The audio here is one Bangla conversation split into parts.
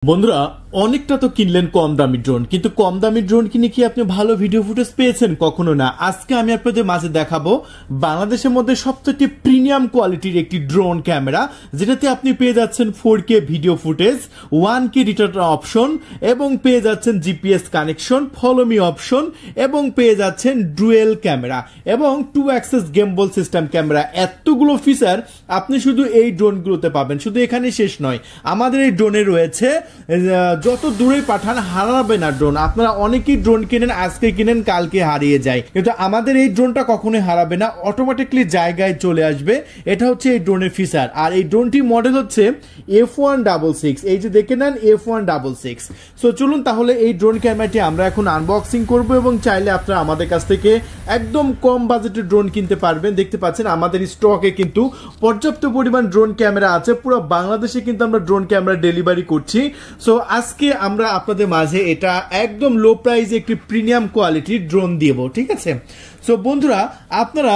বন্ধুরা অনেকটা তো কিনলেন কম দামি ড্রোন, কিন্তু কম দামি ড্রোন কিনে কি আপনি ভালো ভিডিও ফুটেজ পেয়েছেন? কখনো না। আজকে আমি আপনাদের মাঝে দেখাবো বাংলাদেশের মধ্যে সবথেকে প্রিমিয়াম কোয়ালিটির একটি ড্রোন ক্যামেরা, যেটাতে আপনি পেয়ে যাচ্ছেন 4K video footage, 1K return option, এবং পেয়ে যাচ্ছেন GPS connection, follow me option, এবং পেয়ে যাচ্ছেন ডুয়েল ক্যামেরা এবং 2 অ্যাক্সেস গেমবল সিস্টেম ক্যামেরা। এতগুলো ফিচার আপনি শুধু এই ড্রোনগুলোতে পাবেন। শুধু এখানে শেষ নয়, আমাদের এই ড্রোনে রয়েছে যত দূরে পাঠান হারাবে না ড্রোন। আপনারা অনেকেই ড্রোন কিনেন, আজকে কিনেন কালকে হারিয়ে যায়, কিন্তু আমাদের এই ড্রোনটা কখনোই হারাবে না, অটোমেটিকলি জায়গায় চলে আসবে। এটা হচ্ছে এই ড্রোনের ফিচার। আর এই ড্রোনটির মডেল হচ্ছে F166। এই যে দেখে নেন F166। সো চলুন তাহলে এই ড্রোন ক্যামেরাটি আমরা এখন আনবক্সিং করব, এবং চাইলে আপনারা আমাদের কাছ থেকে একদম কম বাজেটের ড্রোন কিনতে পারবেন। দেখতে পাচ্ছেন আমাদের স্টকে কিন্তু পর্যাপ্ত পরিমাণ ড্রোন ক্যামেরা আছে। পুরো বাংলাদেশে কিন্তু আমরা ড্রোন ক্যামেরা ডেলিভারি করছি। সো আজকে আমরা আপনাদের মাঝে এটা একদম লো প্রাইসে একটি প্রিমিয়াম কোয়ালিটির ড্রোন দিব, ঠিক আছে? সো বন্ধুরা, আপনারা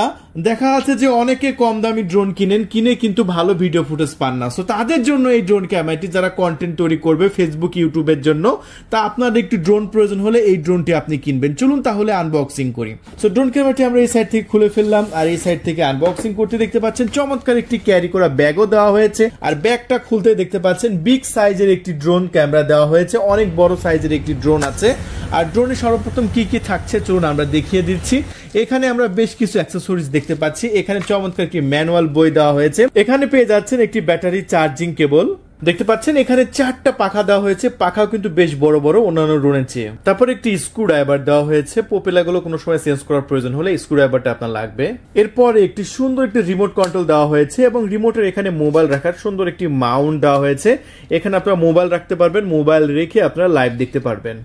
দেখা আছে যে অনেকে কম দামি ড্রোন কিনে কিন্তু ভালো ভিডিও ফুটেজ পান না। সো তাদের জন্য এই ড্রোন ক্যামেরাটি, যারা কন্টেন্ট তৈরি করবে ফেসবুক ইউটিউবের জন্য, তা আপনাদের একটু ড্রোন প্রয়োজন হলে এই ড্রোনটি আপনি কিনবেন। চলুন তাহলে আনবক্সিং করি। সো ড্রোন ক্যামেরাটি আমরা এই সাইড থেকে খুলে ফেললাম, আর এই সাইড থেকে আনবক্সিং করতে দেখতে পাচ্ছেন চমৎকার একটি ক্যারি করা ব্যাগও দেওয়া হয়েছে। আর ব্যাগটা খুলতে দেখতে পাচ্ছেন বিগ সাইজের একটি ড্রোন ক্যামেরা দেওয়া হয়েছে, অনেক বড় সাইজের একটি ড্রোন আছে। আর ড্রোনে সর্বপ্রথম কি কি থাকছে চলুন আমরা দেখিয়ে দিচ্ছি। এখানে আমরা বেশ কিছু অ্যাক্সেসরিজ দেখতে পাচ্ছি। এখানে চমৎকার একটি ম্যানুয়াল বই দেওয়া হয়েছে। এখানে পেয়ে যাচ্ছেন একটি ব্যাটারি চার্জিং কেবল, দেখতে পাচ্ছেন এখানে 4টা পাখা দেওয়া হয়েছে, পাখাও কিন্তু বেশ বড় বড় অন্যান্য ড্রোনের চেয়ে। তারপর একটি স্ক্রু ড্রাইভার দেওয়া হয়েছে, প্রপেলারগুলো কোনো সময় চেঞ্জ করার প্রয়োজন হলে স্ক্রু ড্রাইভারটা আপনার লাগবে। এরপর একটি সুন্দর একটি রিমোট কন্ট্রোল দেওয়া হয়েছে, এবং রিমোটের এখানে মোবাইল রাখার সুন্দর একটি মাউন্ট দেওয়া হয়েছে। এখানে আপনারা মোবাইল রাখতে পারবেন, মোবাইল রেখে আপনারা লাইভ দেখতে পারবেন।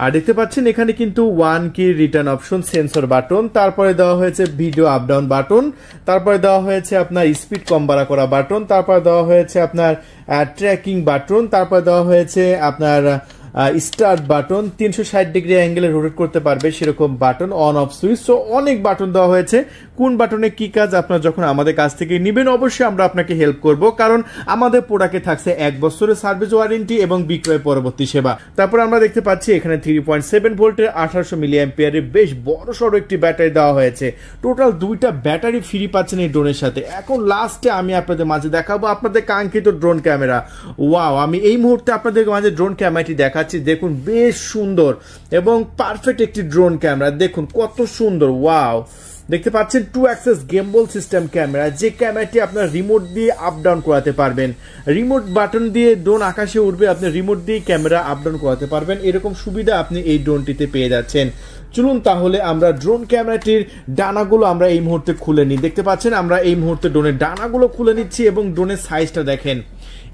আর দেখতে পাচ্ছেন এখানে কিন্তু 1K return option, sensor button, তারপরে দেওয়া হয়েছে ভিডিও আপ ডাউন বাটন, তারপরে দেওয়া হয়েছে আপনার স্পিড কম বাড়া করা বাটন, তারপরে দেওয়া হয়েছে আপনার ট্র্যাকিং বাটন, তারপরে দেওয়া হয়েছে আপনার স্টার্ট বাটন, 360 ডিগ্রি অ্যাঙ্গেলে রোটেট করতে পারবে সেরকম button, on off switch. So অনেক বাটন দেওয়া হয়েছে। কোন বাটনে কি কাজ আপনার যখন আমাদের কাছ থেকে নেবেন অবশ্যই আমরা আপনাকে হেল্প করব, কারণ আমাদের প্রোডাক্টে থাকছে 1 বছরের সার্ভিস ওয়ারেন্টি এবং বিক্রয় পরবর্তী সেবা। তারপর আমরা দেখতে পাচ্ছি এখানে 3.7 ভোল্টের 1800 মিলি অ্যাম্পিয়ারের বেশ বড় সড়ো একটি ব্যাটারি দেওয়া হয়েছে। টোটাল 2টা ব্যাটারি ফ্রি পাচ্ছেন এই ড্রোনের সাথে। এখন লাস্টে আমি আপনাদের মাঝে দেখাবো আপনাদের কাঙ্ক্ষিত ড্রোন ক্যামেরা। ওয়াও, আমি এই মুহূর্তে আপনাদের মাঝে ড্রোন ক্যামেরাটি দেখাচ্ছি। দেখুন বেশ সুন্দর এবং পারফেক্ট একটি ড্রোন ক্যামেরা, দেখুন কত সুন্দর। ওয়াও, দেখতে পাচ্ছেন 2 অ্যাক্সেস গেমবল সিস্টেম ক্যামেরা, যে ক্যামেরাটি আপনার রিমোট দিয়ে আপ ডাউন করাতে পারবেন। রিমোট বাটন দিয়ে ড্রোন আকাশে উঠবে, আপনি রিমোট দিয়ে ক্যামেরা আপ ডাউন করাতে পারবেন। এরকম সুবিধা আপনি এই ড্রোনটিতে পেয়ে যাচ্ছেন। চলুন তাহলে আমরা ড্রোন ক্যামেরাটির ডানাগুলো আমরা এই মুহূর্তে খুলে নিই। দেখতে পাচ্ছেন আমরা এই মুহূর্তে ড্রোনের ডানাগুলো খুলে নিচ্ছি, এবং ড্রোনের সাইজটা দেখেন।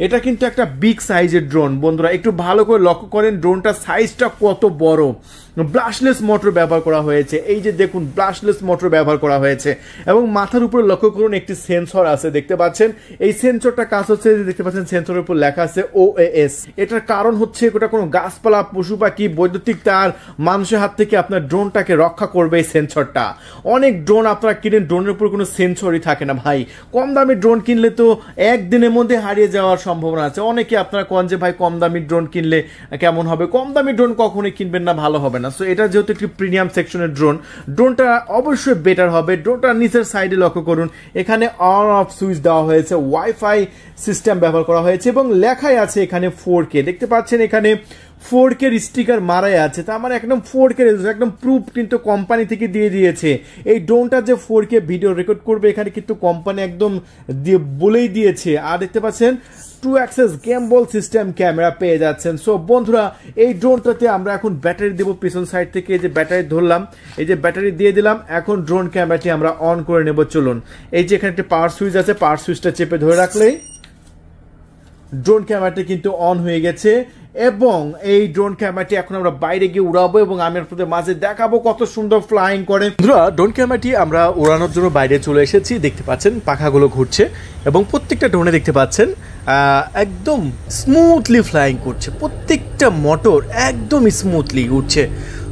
এটা কিন্তু একটা বিগ সাইজের ড্রোন। বন্ধুরা একটু ভালো করে লক্ষ্য করেন ড্রোনটার সাইজটা কত বড়। ব্রাশলেস মোটর ব্যবহার করা হয়েছে, এই যে দেখুন ব্রাশলেস মোটর ব্যবহার করা হয়েছে, এবং মাথার উপরে লক্ষ্য করুন একটি সেন্সর আছে, দেখতে পাচ্ছেন। এই সেন্সরটা কাজ হচ্ছে, দেখতে পাচ্ছেন সেন্সরের উপর লেখা আছে OAS। এটার কারণ হচ্ছে এটা কোনো গাছপালা, পশু পাখি, বৈদ্যুতিক তার, মানুষের হাত থেকে আপনার ড্রোনটাকে রক্ষা করবে এই সেন্সরটা। অনেক ড্রোন আপনারা কিনেন, ড্রোনের উপর কোনো সেন্সরই থাকে না ভাই। কম দামি ড্রোন কিনলে তো একদিনের মধ্যে হারিয়ে যাওয়ার সম্ভাবনা আছে। অনেকে আপনারা কোন যে ভাই কম দামি ড্রোন কিনলে কেমন হবে, কম দামি ড্রোন কখনোই কিনবেন না, ভালো হবে না। সো এটা যেহেতু একটি প্রিমিয়াম সেকশনের ড্রোন, ড্রোনটা অবশ্যই বেটার হবে। ড্রোনটা নিচের সাইডে লক্ষ্য করুন, এখানে অন অফ সুইচ দেওয়া হয়েছে, ওয়াইফাই সিস্টেম ব্যবহার করা হয়েছে, এবং লেখাই আছে এখানে 4K। দেখতে পাচ্ছেন এখানে 4K স্টিকার মারাই আছে, তার মানে একদম 4K একদম প্রুফ কিন্তু কোম্পানি থেকে দিয়ে দিয়েছে। এই ড্রোনটা যে 4K ভিডিও রেকর্ড করবে এখানে কিন্তু কোম্পানি একদম বলেই দিয়েছে। আর দেখতে পাচ্ছেন 2 অ্যাক্সেস গেমবল সিস্টেম ক্যামেরা পেয়ে যাচ্ছেন। সো বন্ধুরা এই ড্রোনটাতে আমরা এখন ব্যাটারি দেবো পিছন সাইড থেকে। এই যে ব্যাটারি ধরলাম, এই যে ব্যাটারি দিয়ে দিলাম, এখন ড্রোন ক্যামেরাটি আমরা অন করে নেব। চলুন, এই যে এখানে একটা পাওয়ার সুইচ আছে, পাওয়ার সুইচটা চেপে ধরে রাখলেই ড্রোন ক্যামেরাটি কিন্তু অন হয়ে গেছে। এবং এই ড্রোন ক্যামেরাটি এখন আমরা বাইরে গিয়ে উড়াবো, এবং আমি আপনাদের মাঝে দেখাবো কত সুন্দর ফ্লাইং করে। বন্ধুরা ড্রোন ক্যামেরাটি আমরা উড়ানোর জন্য বাইরে চলে এসেছি। দেখতে পাচ্ছেন পাখাগুলো ঘুরছে, এবং প্রত্যেকটা ড্রোনে দেখতে পাচ্ছেন একদম স্মুথলি ফ্লাইং করছে, প্রত্যেকটা মোটর একদম স্মুথলি উঠছে।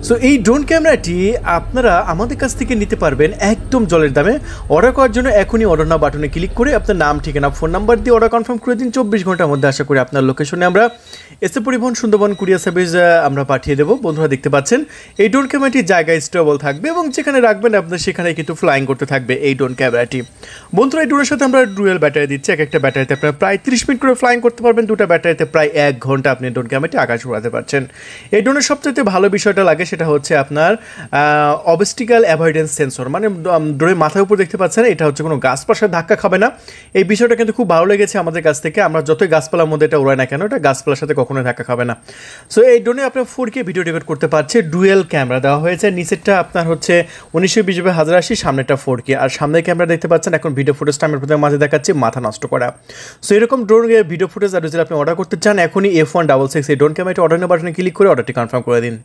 সো এই ড্রোন ক্যামেরাটি আপনারা আমাদের কাছ থেকে নিতে পারবেন একদম জলের দামে। অর্ডার করার জন্য এখনই অর্ডার নাও বাটনে ক্লিক করে আপনার নাম, ঠিকানা, ফোন নাম্বার দিয়ে অর্ডার কনফার্ম করে দিন। 24 ঘন্টার মধ্যে আশা করি আপনার লোকেশনে আমরা এসে পরিবহন সুন্দরবন কুরিয়ার সার্ভিস আমরা পাঠিয়ে দেবো। বন্ধুরা দেখতে পাচ্ছেন এই ড্রোন ক্যামেরাটি জায়গায় স্টেবল থাকবে এবং যেখানে রাখবেন আপনার সেখানে কিন্তু ফ্লাইং করতে থাকবে এই ড্রোন ক্যামেরাটি। বন্ধুরা এই ড্রোনের সাথে আমরা ডুয়েল ব্যাটারি দিচ্ছি, এক একটা ব্যাটারিতে আপনারা প্রায় 30 মিনিট করে ফ্লাইং করতে পারবেন, দুটো ব্যাটারিতে প্রায় 1 ঘন্টা আপনি ড্রোন ক্যামেরাটি আকাশ উড়াতে পারছেন। এই ড্রোনের সবচেয়ে ভালো বিষয়টা লাগে সেটা হচ্ছে আপনার অবস্টিক্যাল অ্যাভয়েডেন্স সেন্সর, মানে ড্রোনের মাথার উপর দেখতে পাচ্ছেন এটা হচ্ছে কোনো গাছপাশায় ধাক্কা খাবে না। এই বিষয়টা কিন্তু খুব ভালো লেগেছে আমাদের কাছ থেকে। আমরা যতই গাছপালার মধ্যে এটা উড়াই না কেন এটা গাছপালার সাথে কখনোই ধাক্কা খাবে না। সো এই ড্রোনে আপনার 4K ভিডিও রেকর্ড করতে পারছে, ডুয়েল ক্যামেরা দেওয়া হয়েছে। নিচেরটা আপনার হচ্ছে 1920x1080, সামনেটা 4K, আর সামনের ক্যামেরা দেখতে পাচ্ছেন। এখন ভিডিও ফুটেজটা আমি আপনাদের মাঝে দেখাচ্ছি, মাথা নষ্ট করা। সো এরকম ড্রোন ভিডিও ফুটেজ আর যদি আপনি অর্ডার করতে চান এখনই F166 এই ড্রোন ক্যামেরাটি অর্ডার বাটনে ক্লিক করে অর্ডারটি কনফার্ম করে দিন।